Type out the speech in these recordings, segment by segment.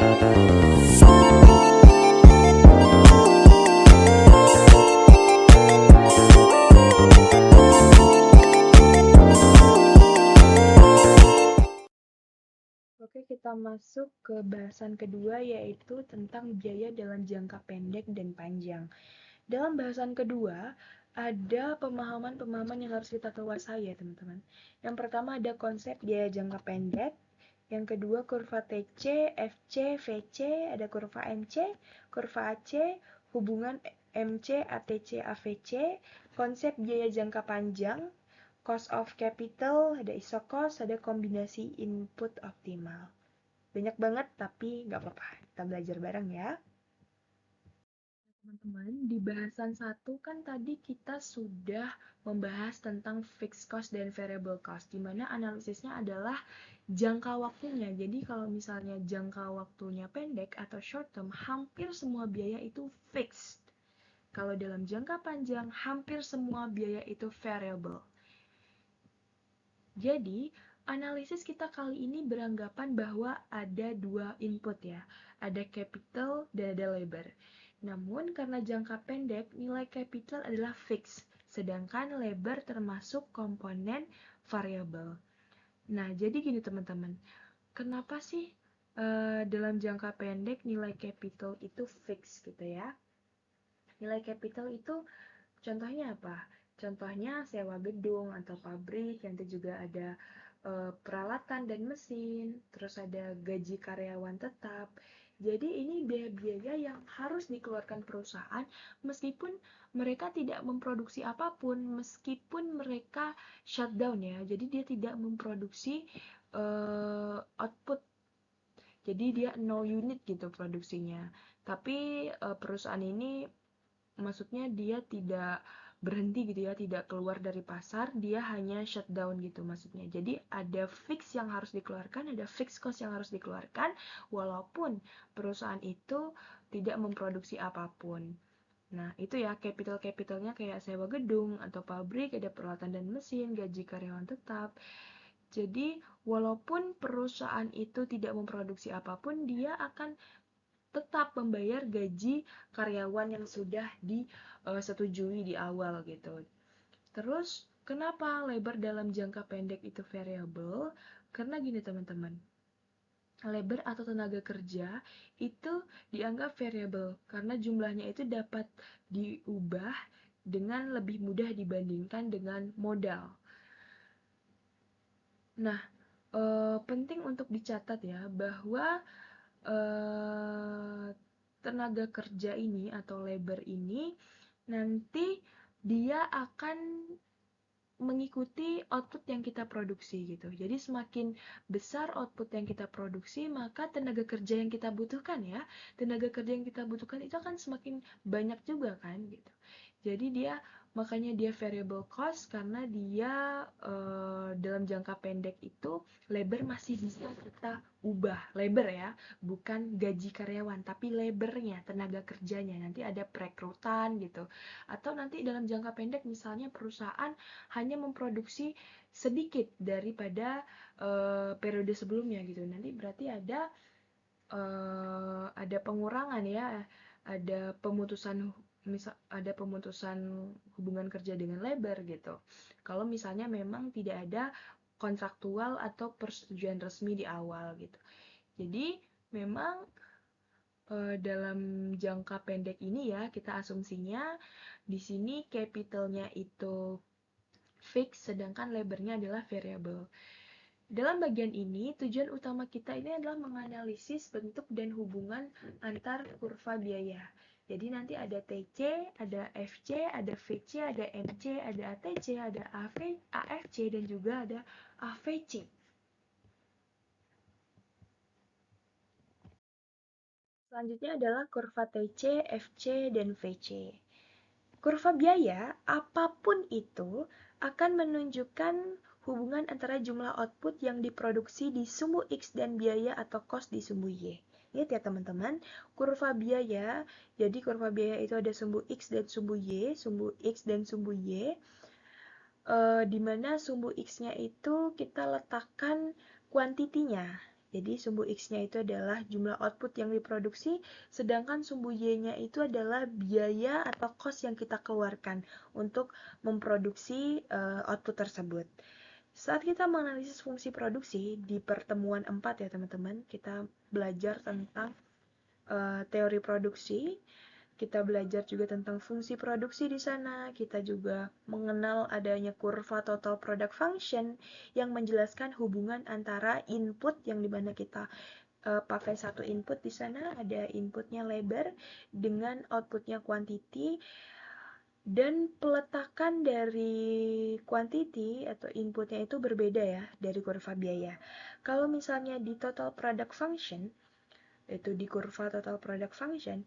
Oke, kita masuk ke bahasan kedua, yaitu tentang biaya dalam jangka pendek dan panjang. Dalam bahasan kedua, ada pemahaman-pemahaman yang harus kita kuasai ya teman-teman. Yang pertama ada konsep biaya jangka pendek, yang kedua kurva TC, FC, VC, ada kurva MC, kurva AC, hubungan MC, ATC, AVC, konsep biaya jangka panjang, cost of capital, ada iso cost, ada kombinasi input optimal. Banyak banget tapi nggak apa-apa, kita belajar bareng ya. Teman-teman, di bahasan 1 kan tadi kita sudah membahas tentang fixed cost dan variable cost, di mana analisisnya adalah jangka waktunya. Jadi kalau misalnya jangka waktunya pendek atau short term, hampir semua biaya itu fixed. Kalau dalam jangka panjang, hampir semua biaya itu variable. Jadi, analisis kita kali ini beranggapan bahwa ada dua input ya, ada capital dan ada labor. Namun, karena jangka pendek, nilai capital adalah fix, sedangkan labor termasuk komponen variabel. Nah, jadi gini teman-teman, kenapa sih dalam jangka pendek nilai capital itu fix gitu ya? Nilai capital itu contohnya apa? Contohnya sewa gedung atau pabrik, nanti juga ada peralatan dan mesin, terus ada gaji karyawan tetap. Jadi ini biaya-biaya yang harus dikeluarkan perusahaan meskipun mereka tidak memproduksi apapun, meskipun mereka shutdown ya. Jadi dia tidak memproduksi output. Jadi dia no unit gitu produksinya. Tapi perusahaan ini maksudnya dia tidak berhenti gitu ya, tidak keluar dari pasar, dia hanya shutdown gitu maksudnya. Jadi ada fix yang harus dikeluarkan, ada fix cost yang harus dikeluarkan, walaupun perusahaan itu tidak memproduksi apapun. Nah, itu ya capital-capitalnya kayak sewa gedung atau pabrik, ada peralatan dan mesin, gaji karyawan tetap. Jadi, walaupun perusahaan itu tidak memproduksi apapun, dia akan tetap membayar gaji karyawan yang sudah disetujui di awal gitu. Terus kenapa labor dalam jangka pendek itu variable? Karena gini teman-teman, labor atau tenaga kerja itu dianggap variable karena jumlahnya itu dapat diubah dengan lebih mudah dibandingkan dengan modal. Nah, penting untuk dicatat ya bahwa tenaga kerja ini atau labor ini nanti dia akan mengikuti output yang kita produksi gitu. Jadi semakin besar output yang kita produksi, maka tenaga kerja yang kita butuhkan ya, tenaga kerja yang kita butuhkan itu akan semakin banyak juga kan gitu. Jadi makanya dia variable cost karena dia dalam jangka pendek itu labor masih bisa kita ubah, labor ya, bukan gaji karyawan tapi labornya, tenaga kerjanya. Nanti ada perekrutan gitu. Atau nanti dalam jangka pendek misalnya perusahaan hanya memproduksi sedikit daripada periode sebelumnya gitu. Nanti berarti ada pengurangan ya, ada pemutusan hubungan kerja dengan labor gitu. Kalau misalnya memang tidak ada kontraktual atau persetujuan resmi di awal gitu. Jadi memang dalam jangka pendek ini ya kita asumsinya di sini capitalnya itu fix sedangkan labornya adalah variable. Dalam bagian ini, tujuan utama kita ini adalah menganalisis bentuk dan hubungan antar kurva biaya. Jadi nanti ada TC, ada FC, ada VC, ada MC, ada ATC, ada AFC, dan juga ada AVC. Selanjutnya adalah kurva TC, FC, dan VC. Kurva biaya, apapun itu, akan menunjukkan hubungan antara jumlah output yang diproduksi di sumbu X dan biaya atau cost di sumbu Y. Lihat ya teman-teman, kurva biaya, jadi kurva biaya itu ada sumbu X dan sumbu Y, sumbu X dan sumbu Y, di mana sumbu X-nya itu kita letakkan kuantitinya. Jadi sumbu X-nya itu adalah jumlah output yang diproduksi, sedangkan sumbu Y-nya itu adalah biaya atau cost yang kita keluarkan untuk memproduksi output tersebut. Saat kita menganalisis fungsi produksi di pertemuan 4 ya teman-teman, kita belajar tentang teori produksi, kita belajar juga tentang fungsi produksi di sana. Kita juga mengenal adanya kurva total product function yang menjelaskan hubungan antara input yang dimana kita pakai satu input di sana, ada inputnya labor dengan outputnya quantity, dan peletakan dari quantity atau inputnya itu berbeda ya dari kurva biaya. Kalau misalnya di total product function, itu di kurva total product function,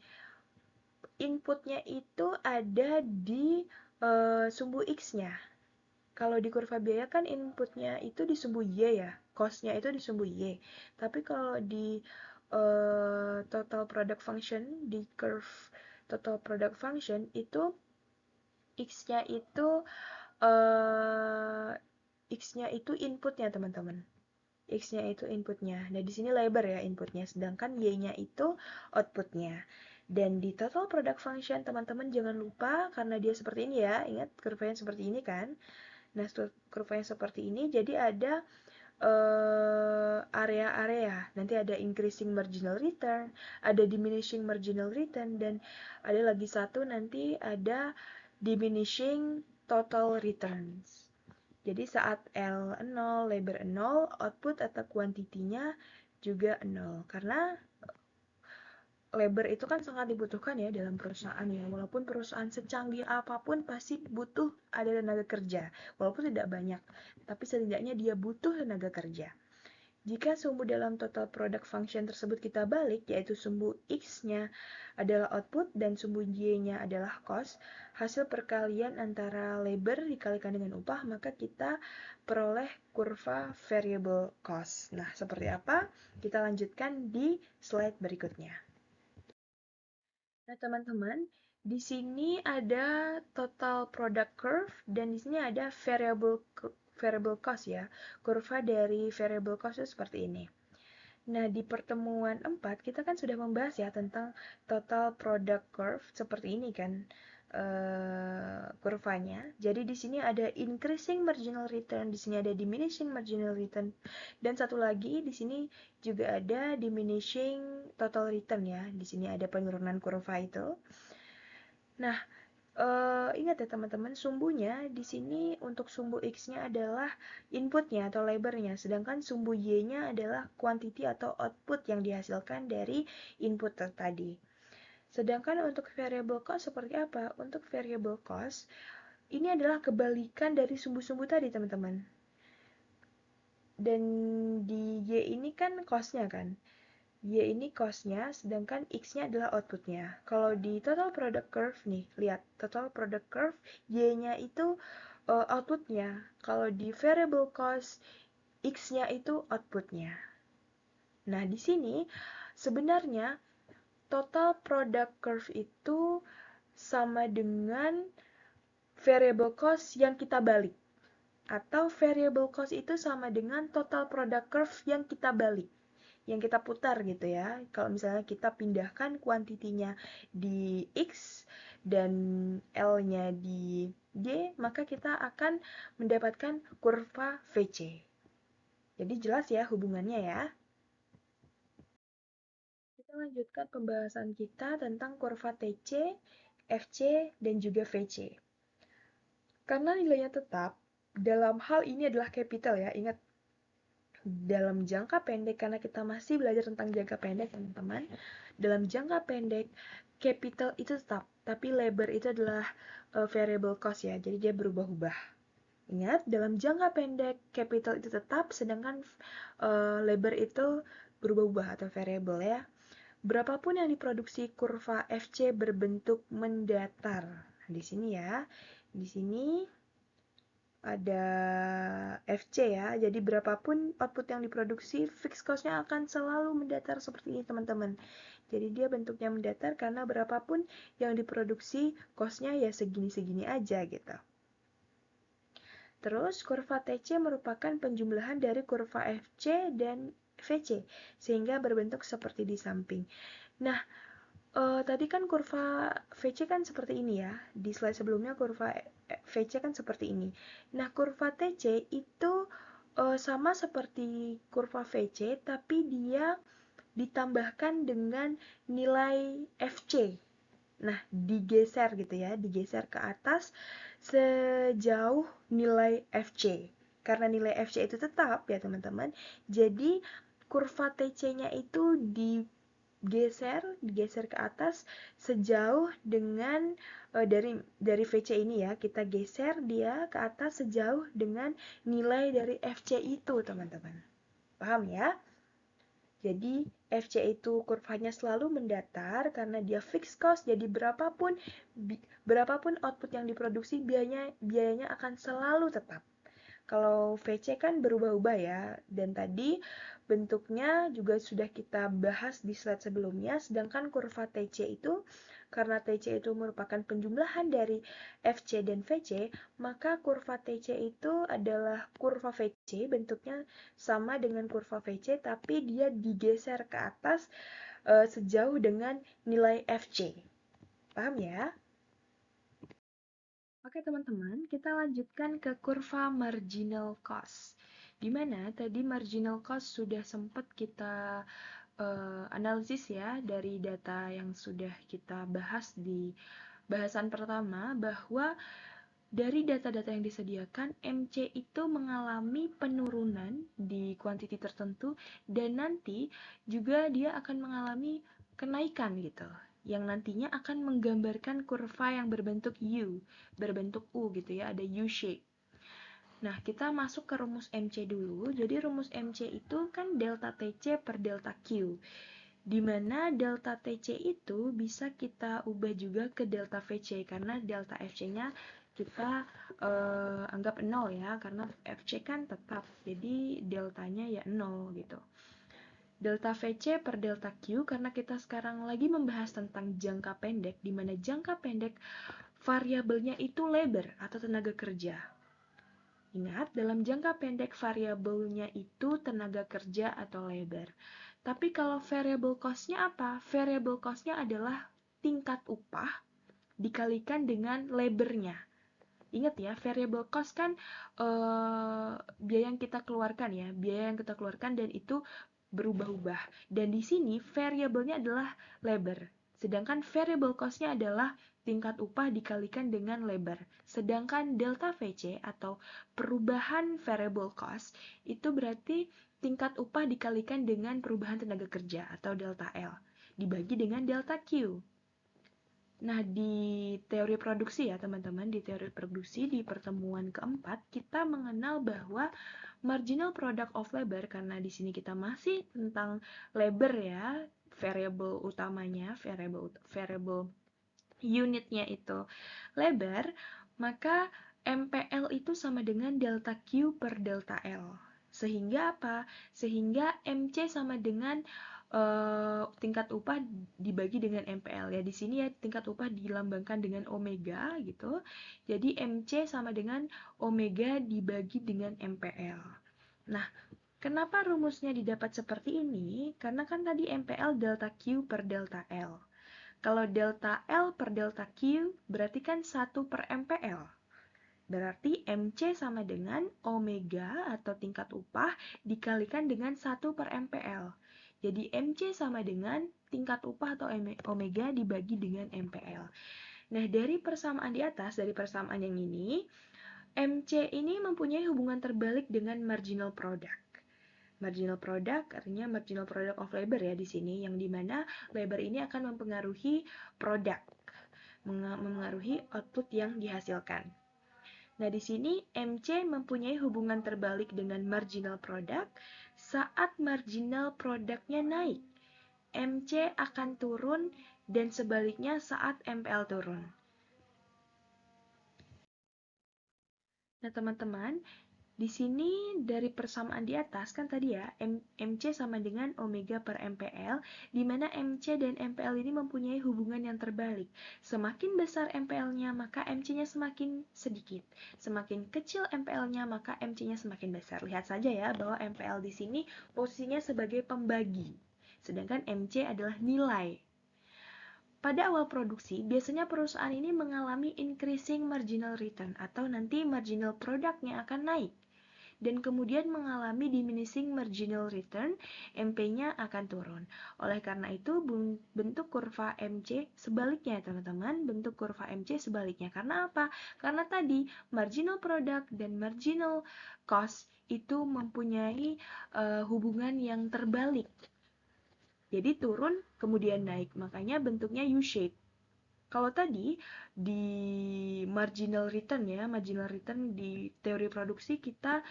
inputnya itu ada di sumbu X-nya. Kalau di kurva biaya kan inputnya itu di sumbu Y ya, cost-nya itu di sumbu Y. Tapi kalau di total product function, di curve total product function itu X-nya itu X-nya itu inputnya teman-teman. X-nya itu inputnya. Nah, di sini labor ya inputnya, sedangkan Y-nya itu outputnya. Dan di total product function, teman-teman jangan lupa, karena dia seperti ini ya, ingat kurvanya seperti ini kan. Nah, kurvanya seperti ini, jadi ada area-area. Nanti ada increasing marginal return, ada diminishing marginal return, dan ada lagi satu nanti ada diminishing total returns. Jadi saat L 0, labor 0, output atau kuantitinya juga 0. Karena labor itu kan sangat dibutuhkan ya dalam perusahaan ya. Walaupun perusahaan secanggih apapun pasti butuh ada tenaga kerja. Walaupun tidak banyak, tapi setidaknya dia butuh tenaga kerja. Jika sumbu dalam total product function tersebut kita balik, yaitu sumbu X-nya adalah output dan sumbu Y-nya adalah cost, hasil perkalian antara labor dikalikan dengan upah, maka kita peroleh kurva variable cost. Nah, seperti apa? Kita lanjutkan di slide berikutnya. Nah, teman-teman, di sini ada total product curve dan di sini ada variable cost ya. Kurva dari variable cost itu seperti ini. Nah, di pertemuan 4 kita kan sudah membahas ya tentang total product curve seperti ini kan kurvanya. Jadi di sini ada increasing marginal return, di sini ada diminishing marginal return, dan satu lagi di sini juga ada diminishing total return ya. Di sini ada penurunan kurva itu. Nah, ingat ya teman-teman, sumbunya di sini untuk sumbu X-nya adalah inputnya atau labornya, sedangkan sumbu Y-nya adalah quantity atau output yang dihasilkan dari input tadi. Sedangkan untuk variable cost seperti apa? Untuk variable cost, ini adalah kebalikan dari sumbu-sumbu tadi teman-teman. Dan di Y ini kan cost-nya kan. Y ini cost-nya, sedangkan X-nya adalah output-nya. Kalau di total product curve nih, lihat total product curve, Y-nya itu output-nya. Kalau di variable cost, X-nya itu output-nya. Nah, di sini sebenarnya total product curve itu sama dengan variable cost yang kita balik. Atau variable cost itu sama dengan total product curve yang kita balik, yang kita putar gitu ya. Kalau misalnya kita pindahkan kuantitinya di X dan L-nya di Y, maka kita akan mendapatkan kurva VC. Jadi jelas ya hubungannya ya. Kita lanjutkan pembahasan kita tentang kurva TC, FC, dan juga VC. Karena nilainya tetap, dalam hal ini adalah capital ya, ingat. Dalam jangka pendek, karena kita masih belajar tentang jangka pendek teman-teman, dalam jangka pendek capital itu tetap, tapi labor itu adalah variable cost ya, jadi dia berubah-ubah. Ingat, dalam jangka pendek capital itu tetap, sedangkan labor itu berubah-ubah atau variable ya. Berapapun yang diproduksi, kurva FC berbentuk mendatar. Di sini ya, di sini ada FC ya, jadi berapapun output yang diproduksi, fixed cost-nya akan selalu mendatar seperti ini teman-teman. Jadi dia bentuknya mendatar karena berapapun yang diproduksi, cost-nya ya segini-segini aja gitu. Terus kurva TC merupakan penjumlahan dari kurva FC dan VC, sehingga berbentuk seperti di samping. Nah, tadi kan kurva VC kan seperti ini ya. Di slide sebelumnya kurva VC kan seperti ini. Nah, kurva TC itu sama seperti kurva VC, tapi dia ditambahkan dengan nilai FC. Nah, digeser gitu ya, digeser ke atas sejauh nilai FC. Karena nilai FC itu tetap ya teman-teman, jadi kurva TC-nya itu digeser ke atas sejauh dengan dari VC ini ya, kita geser dia ke atas sejauh dengan nilai dari FC itu teman-teman. Paham ya? Jadi FC itu kurvanya selalu mendatar karena dia fixed cost, jadi berapapun output yang diproduksi biayanya akan selalu tetap. Kalau VC kan berubah-ubah ya, dan tadi bentuknya juga sudah kita bahas di slide sebelumnya, sedangkan kurva TC itu, karena TC itu merupakan penjumlahan dari FC dan VC, maka kurva TC itu adalah kurva VC, bentuknya sama dengan kurva VC, tapi dia digeser ke atas sejauh dengan nilai FC. Paham ya? Oke teman-teman, kita lanjutkan ke kurva marginal cost. Di mana tadi marginal cost sudah sempat kita analisis ya dari data yang sudah kita bahas di bahasan pertama, bahwa dari data-data yang disediakan, MC itu mengalami penurunan di kuantiti tertentu dan nanti juga dia akan mengalami kenaikan gitu, yang nantinya akan menggambarkan kurva yang berbentuk U, berbentuk U gitu ya, ada U-shape. Nah, kita masuk ke rumus MC dulu. Jadi rumus MC itu kan delta TC per delta Q, di mana delta TC itu bisa kita ubah juga ke delta VC, karena delta FC-nya kita anggap 0 ya, karena FC kan tetap, jadi deltanya ya 0 gitu. Delta VC per delta Q, karena kita sekarang lagi membahas tentang jangka pendek, di mana jangka pendek variabelnya itu labor atau tenaga kerja. Ingat, dalam jangka pendek variabelnya itu tenaga kerja atau labor. Tapi kalau variable cost-nya apa? Variable cost-nya adalah tingkat upah dikalikan dengan labor-nya. Ingat ya, variable cost kan biaya yang kita keluarkan ya, biaya yang kita keluarkan dan itu berubah-ubah. Dan di sini variabelnya adalah labor. Sedangkan variable cost-nya adalah tingkat upah dikalikan dengan labor. Sedangkan delta VC atau perubahan variable cost itu berarti tingkat upah dikalikan dengan perubahan tenaga kerja atau delta L dibagi dengan delta Q. Nah, di teori produksi ya teman-teman, di teori produksi di pertemuan keempat kita mengenal bahwa marginal product of labor, karena di sini kita masih tentang labor ya, variable utamanya, variable unitnya itu labor, maka MPL itu sama dengan delta Q per delta L. Sehingga apa? Sehingga MC sama dengan tingkat upah dibagi dengan MPL ya. Di sini ya tingkat upah dilambangkan dengan omega gitu. Jadi MC sama dengan omega dibagi dengan MPL. Nah, kenapa rumusnya didapat seperti ini? Karena kan tadi MPL delta Q per delta L. Kalau delta L per delta Q berarti kan 1 per MPL. Berarti MC sama dengan omega atau tingkat upah dikalikan dengan 1 per MPL. Jadi MC sama dengan tingkat upah atau omega dibagi dengan MPL. Nah, dari persamaan di atas, dari persamaan yang ini, MC ini mempunyai hubungan terbalik dengan marginal product. Marginal product artinya marginal product of labor ya di sini, yang dimana labor ini akan mempengaruhi produk, mempengaruhi output yang dihasilkan. Nah, di sini MC mempunyai hubungan terbalik dengan marginal product. Saat marginal produknya naik, MC akan turun dan sebaliknya saat MPL turun. Nah, teman-teman, Di sini dari persamaan di atas kan tadi ya, MC sama dengan omega per MPL, di mana MC dan MPL ini mempunyai hubungan yang terbalik. Semakin besar MPL-nya, maka MC-nya semakin sedikit. Semakin kecil MPL-nya, maka MC-nya semakin besar. Lihat saja ya, bahwa MPL di sini posisinya sebagai pembagi, sedangkan MC adalah nilai. Pada awal produksi, biasanya perusahaan ini mengalami increasing marginal return atau nanti marginal produknya akan naik. Dan kemudian mengalami diminishing marginal return, MP-nya akan turun. Oleh karena itu, bentuk kurva MC sebaliknya, teman-teman. Bentuk kurva MC sebaliknya. Karena apa? Karena tadi, marginal product dan marginal cost itu mempunyai hubungan yang terbalik. Jadi turun, kemudian naik. Makanya bentuknya U-shape. Kalau tadi di marginal return ya, marginal return di teori produksi kita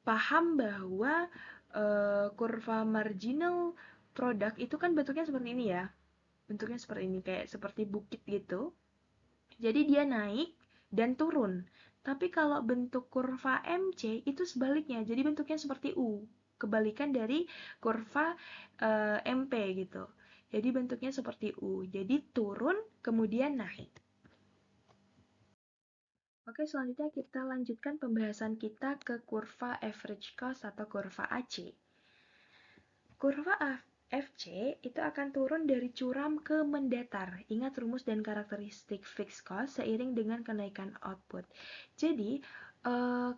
paham bahwa kurva marginal product itu kan bentuknya seperti ini ya. Bentuknya seperti ini, kayak seperti bukit gitu. Jadi dia naik dan turun. Tapi kalau bentuk kurva MC itu sebaliknya. Jadi bentuknya seperti U. Kebalikan dari kurva MP gitu. Jadi bentuknya seperti U. Jadi turun kemudian naik. Oke, selanjutnya kita lanjutkan pembahasan kita ke kurva average cost atau kurva AC. Kurva FC itu akan turun dari curam ke mendatar. Ingat rumus dan karakteristik fixed cost seiring dengan kenaikan output. Jadi,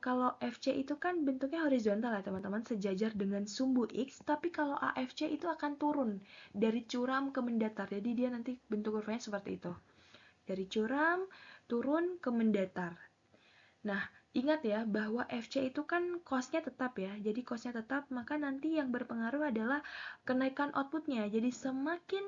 kalau FC itu kan bentuknya horizontal ya teman-teman, sejajar dengan sumbu X, tapi kalau AFC itu akan turun dari curam ke mendatar. Jadi dia nanti bentuk kurvanya seperti itu. Dari curam turun ke mendatar. Nah, ingat ya bahwa FC itu kan cost-nya tetap ya. Jadi cost-nya tetap, maka nanti yang berpengaruh adalah kenaikan output-nya. Jadi semakin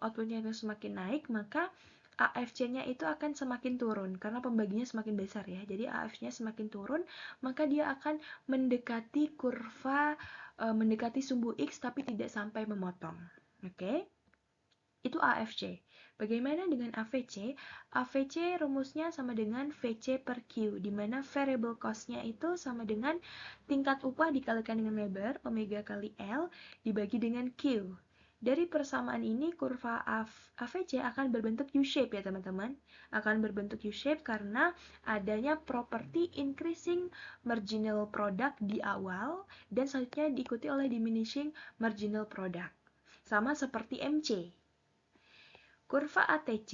output-nya itu semakin naik, maka AFC-nya itu akan semakin turun karena pembaginya semakin besar ya. Jadi AFC-nya semakin turun, maka dia akan mendekati kurva mendekati sumbu X tapi tidak sampai memotong. Oke? Itu AFC. Bagaimana dengan AVC? AVC rumusnya sama dengan VC per Q, di mana variable cost-nya itu sama dengan tingkat upah dikalikan dengan lebar, omega kali L, dibagi dengan Q. Dari persamaan ini, kurva AVC akan berbentuk U-shape ya teman-teman. Akan berbentuk U-shape karena adanya property increasing marginal product di awal, dan selanjutnya diikuti oleh diminishing marginal product. Sama seperti MC. Kurva ATC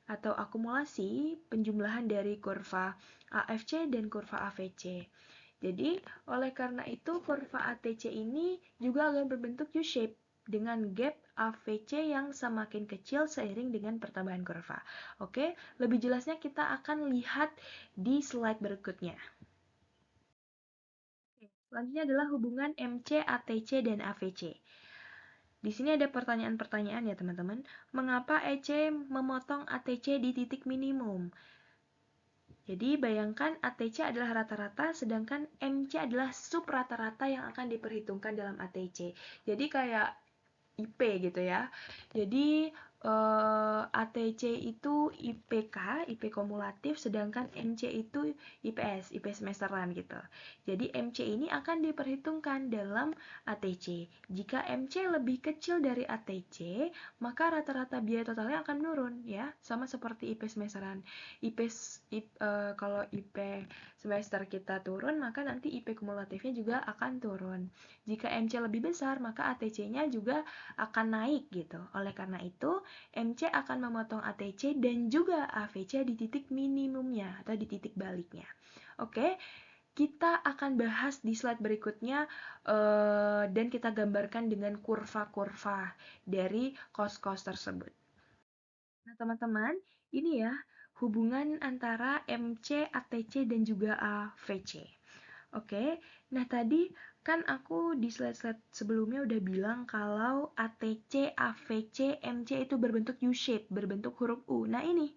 atau akumulasi penjumlahan dari kurva AFC dan kurva AVC. Jadi, oleh karena itu kurva ATC ini juga akan berbentuk U-shape dengan gap AVC yang semakin kecil seiring dengan pertambahan kurva. Oke, lebih jelasnya kita akan lihat di slide berikutnya. Selanjutnya adalah hubungan MC, ATC, dan AVC. Di sini ada pertanyaan-pertanyaan ya teman-teman. Mengapa EC memotong ATC di titik minimum? Jadi bayangkan ATC adalah rata-rata sedangkan MC adalah sub rata-rata yang akan diperhitungkan dalam ATC. Jadi kayak IP gitu ya. Jadi ATC itu IPK, IP kumulatif, sedangkan MC itu IPS, IP semesteran gitu. Jadi MC ini akan diperhitungkan dalam ATC. Jika MC lebih kecil dari ATC, maka rata-rata biaya totalnya akan menurun ya, sama seperti IP semesteran. Kalau IP semester kita turun, maka nanti IP kumulatifnya juga akan turun. Jika MC lebih besar, maka ATC-nya juga akan naik gitu. Oleh karena itu, MC akan memotong ATC dan juga AVC di titik minimumnya atau di titik baliknya. Oke, kita akan bahas di slide berikutnya dan kita gambarkan dengan kurva-kurva dari cost-cost tersebut. Nah, teman-teman, ini ya hubungan antara MC, ATC, dan juga AVC. Oke, nah tadi kan aku di slide-slide sebelumnya udah bilang kalau ATC, AVC, MC itu berbentuk U-shape, berbentuk huruf U. Nah ini,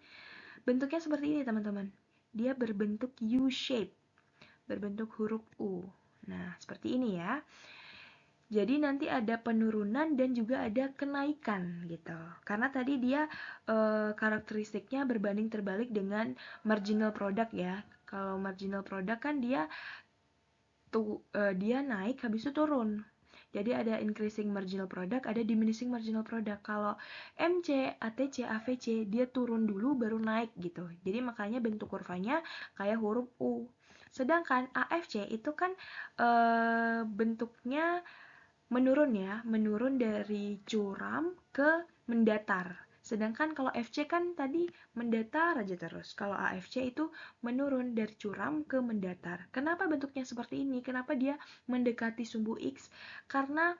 bentuknya seperti ini teman-teman. Dia berbentuk U-shape, berbentuk huruf U. Nah, seperti ini ya. Jadi nanti ada penurunan dan juga ada kenaikan gitu. Karena tadi dia karakteristiknya berbanding terbalik dengan marginal product ya. Kalau marginal product kan dia naik habis itu turun. Jadi ada increasing marginal product, ada diminishing marginal product. Kalau MC, ATC, AVC dia turun dulu baru naik gitu. Jadi makanya bentuk kurvanya kayak huruf U. Sedangkan AFC itu kan bentuknya menurun ya, menurun dari curam ke mendatar. Sedangkan kalau FC kan tadi mendatar aja terus. Kalau AFC itu menurun dari curam ke mendatar. Kenapa bentuknya seperti ini? Kenapa dia mendekati sumbu X? Karena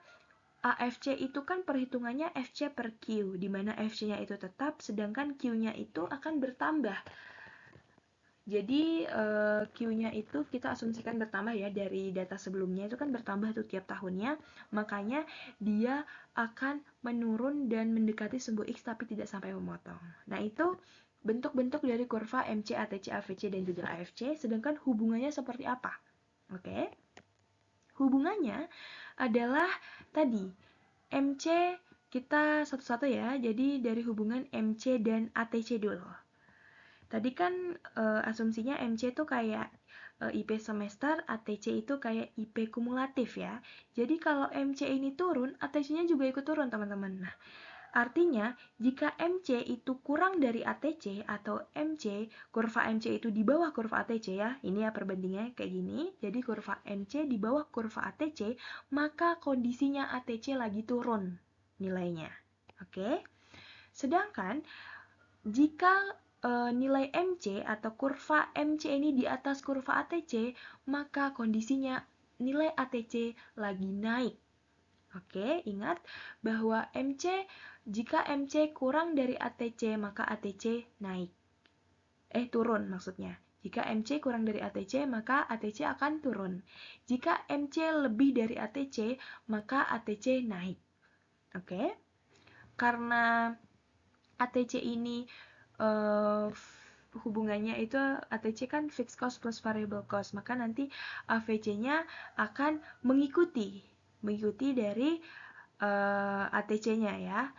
AFC itu kan perhitungannya FC per Q, di mana FC-nya itu tetap, sedangkan Q-nya itu akan bertambah. Jadi Q-nya itu kita asumsikan bertambah ya, dari data sebelumnya itu kan bertambah tuh tiap tahunnya, makanya dia akan menurun dan mendekati sumbu X tapi tidak sampai memotong. Nah itu bentuk-bentuk dari kurva MC, ATC, AVC, dan juga AFC, sedangkan hubungannya seperti apa? Oke, hubungannya adalah tadi MC kita satu-satu ya, jadi dari hubungan MC dan ATC dulu. Tadi kan asumsinya MC itu kayak IP semester, ATC itu kayak IP kumulatif ya. Jadi kalau MC ini turun, ATC-nya juga ikut turun teman-teman. Nah, artinya jika MC itu kurang dari ATC atau kurva MC itu di bawah kurva ATC ya, ini ya perbandingannya kayak gini. Jadi kurva MC di bawah kurva ATC, maka kondisinya ATC lagi turun nilainya. Oke? Sedangkan jika nilai MC atau kurva MC ini di atas kurva ATC, maka kondisinya nilai ATC lagi naik. Oke, ingat bahwa jika MC kurang dari ATC, maka ATC naik. Turun maksudnya. Jika MC kurang dari ATC, maka ATC akan turun. Jika MC lebih dari ATC, maka ATC naik. Oke? Karena ATC ini hubungannya itu ATC kan fixed cost plus variable cost, maka nanti AVC-nya akan mengikuti dari ATC-nya ya.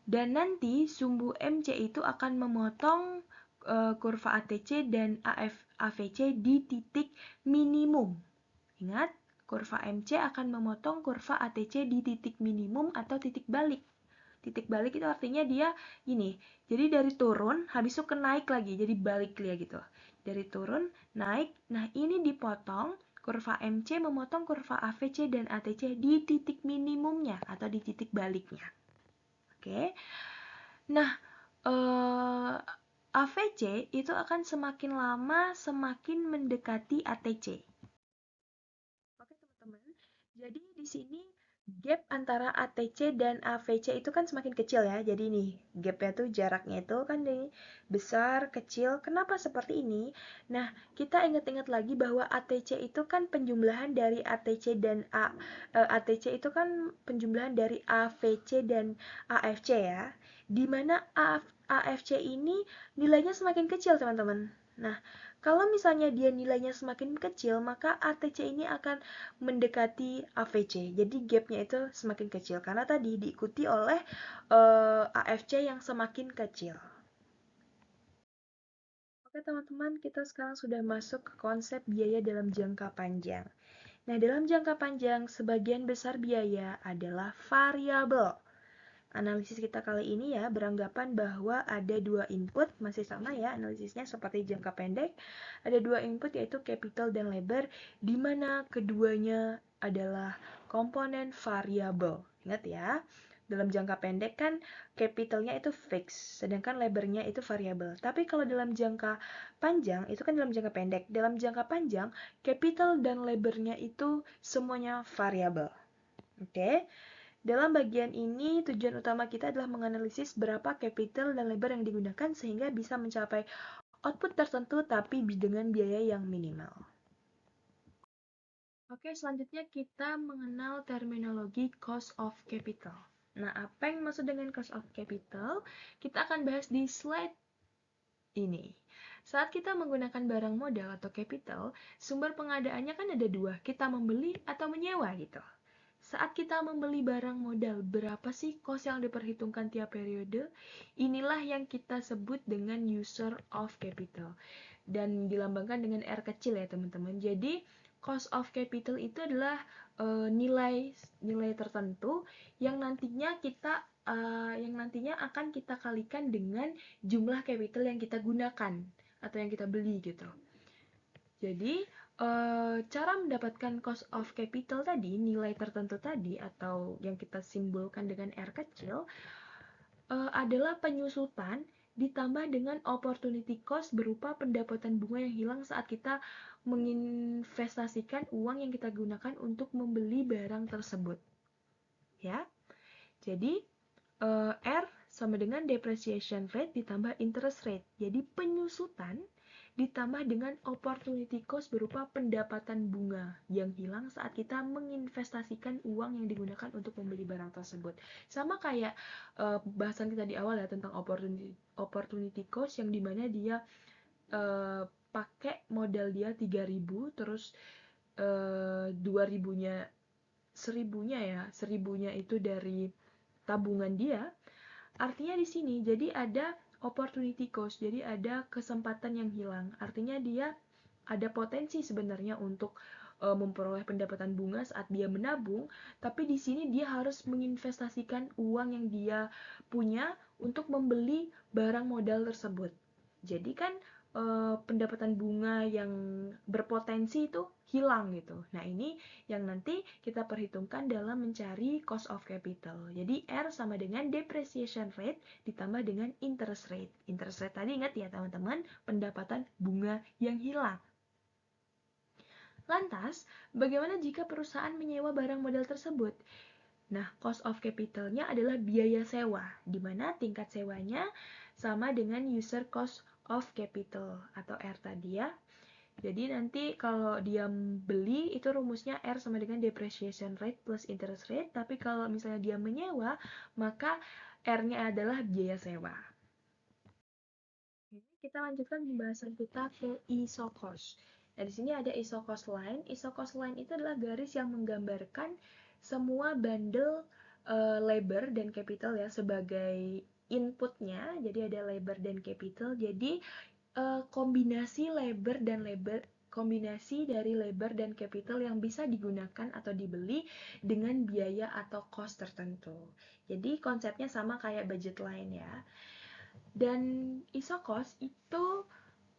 Dan nanti sumbu MC itu akan memotong kurva ATC dan AVC di titik minimum. Ingat, kurva MC akan memotong kurva ATC di titik minimum atau titik balik. Titik balik itu artinya dia gini, jadi dari turun habis itu ke naik lagi, jadi balik dia gitu. Dari turun naik, nah ini dipotong, kurva MC memotong kurva AVC dan ATC di titik minimumnya atau di titik baliknya. Oke. Nah, AVC itu akan semakin lama semakin mendekati ATC. Oke teman-teman, jadi di sini gap antara ATC dan AVC itu kan semakin kecil ya. Jadi nih, gapnya tuh jaraknya itu kan nih besar, kecil. Kenapa seperti ini? Nah, kita ingat-ingat lagi bahwa ATC itu kan penjumlahan dari ATC dan ATC itu kan penjumlahan dari AVC dan AFC ya. Dimana AFC ini nilainya semakin kecil, teman-teman. Nah, kalau misalnya dia nilainya semakin kecil, maka ATC ini akan mendekati AVC. Jadi gapnya itu semakin kecil karena tadi diikuti oleh AFC yang semakin kecil. Oke teman-teman, kita sekarang sudah masuk ke konsep biaya dalam jangka panjang. Nah, dalam jangka panjang, sebagian besar biaya adalah variabel. Analisis kita kali ini ya beranggapan bahwa ada dua input, masih sama ya analisisnya seperti jangka pendek. Ada dua input yaitu capital dan labor, di mana keduanya adalah komponen variabel. Ingat ya, dalam jangka pendek kan capitalnya itu fix, sedangkan labornya itu variabel. Tapi kalau dalam jangka panjang, itu kan dalam jangka pendek. Dalam jangka panjang, capital dan labornya itu semuanya variabel. Oke. Dalam bagian ini, tujuan utama kita adalah menganalisis berapa capital dan labor yang digunakan sehingga bisa mencapai output tertentu tapi dengan biaya yang minimal. Oke, selanjutnya kita mengenal terminologi cost of capital. Nah, apa yang maksud dengan cost of capital? Kita akan bahas di slide ini. Saat kita menggunakan barang modal atau capital, sumber pengadaannya kan ada dua, kita membeli atau menyewa gitu. Saat kita membeli barang modal, berapa sih cost yang diperhitungkan tiap periode? Inilah yang kita sebut dengan user of capital. dan dilambangkan dengan R kecil ya teman-teman. Jadi cost of capital itu adalah nilai tertentu yang nantinya akan kita kalikan dengan jumlah capital yang kita gunakan atau yang kita beli gitu. Jadi cara mendapatkan cost of capital tadi, nilai tertentu tadi atau yang kita simbolkan dengan R kecil adalah penyusutan ditambah dengan opportunity cost berupa pendapatan bunga yang hilang saat kita menginvestasikan uang yang kita gunakan untuk membeli barang tersebut. Ya. Jadi R sama dengan depreciation rate ditambah interest rate. Jadi penyusutan ditambah dengan opportunity cost berupa pendapatan bunga yang hilang saat kita menginvestasikan uang yang digunakan untuk membeli barang tersebut. Sama kayak bahasan kita di awal ya tentang opportunity cost yang dimana dia pakai modal dia 3.000 terus 2.000-nya 1.000-nya itu dari tabungan dia. Artinya di sini jadi ada opportunity cost, jadi ada kesempatan yang hilang. Artinya dia ada potensi sebenarnya untuk memperoleh pendapatan bunga saat dia menabung, tapi di sini dia harus menginvestasikan uang yang dia punya untuk membeli barang modal tersebut. Jadi kan pendapatan bunga yang berpotensi itu hilang gitu. Nah, ini yang nanti kita perhitungkan dalam mencari cost of capital. Jadi R sama dengan depreciation rate ditambah dengan interest rate. Interest rate tadi ingat ya teman-teman, pendapatan bunga yang hilang. Lantas, bagaimana jika perusahaan menyewa barang modal tersebut? Nah, cost of capital-nya adalah biaya sewa, di mana tingkat sewanya sama dengan user cost of capital atau R tadi ya. Jadi nanti kalau dia beli itu rumusnya R sama dengan depreciation rate plus interest rate, tapi kalau misalnya dia menyewa, maka R-nya adalah biaya sewa. Kita lanjutkan pembahasan kita ke ISO cost. Nah, di sini ada ISO cost line. ISO cost line itu adalah garis yang menggambarkan semua bundle labor dan capital ya sebagai inputnya. Jadi ada labor dan capital. Jadi kombinasi dari labor dan capital yang bisa digunakan atau dibeli dengan biaya atau cost tertentu. Jadi konsepnya sama kayak budget line ya. Dan ISO cost itu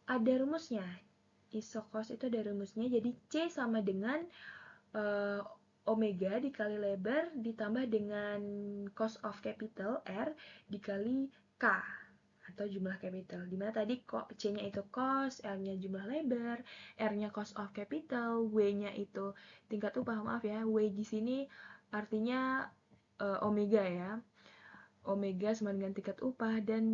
ada rumusnya. ISO cost itu ada rumusnya. Jadi C sama dengan omega dikali labor ditambah dengan cost of capital R dikali K atau jumlah capital. Dimana tadi C-nya itu cost, L-nya jumlah labor, R-nya cost of capital, W-nya itu tingkat upah. Maaf ya, W di sini artinya omega ya. Omega sama dengan tingkat upah dan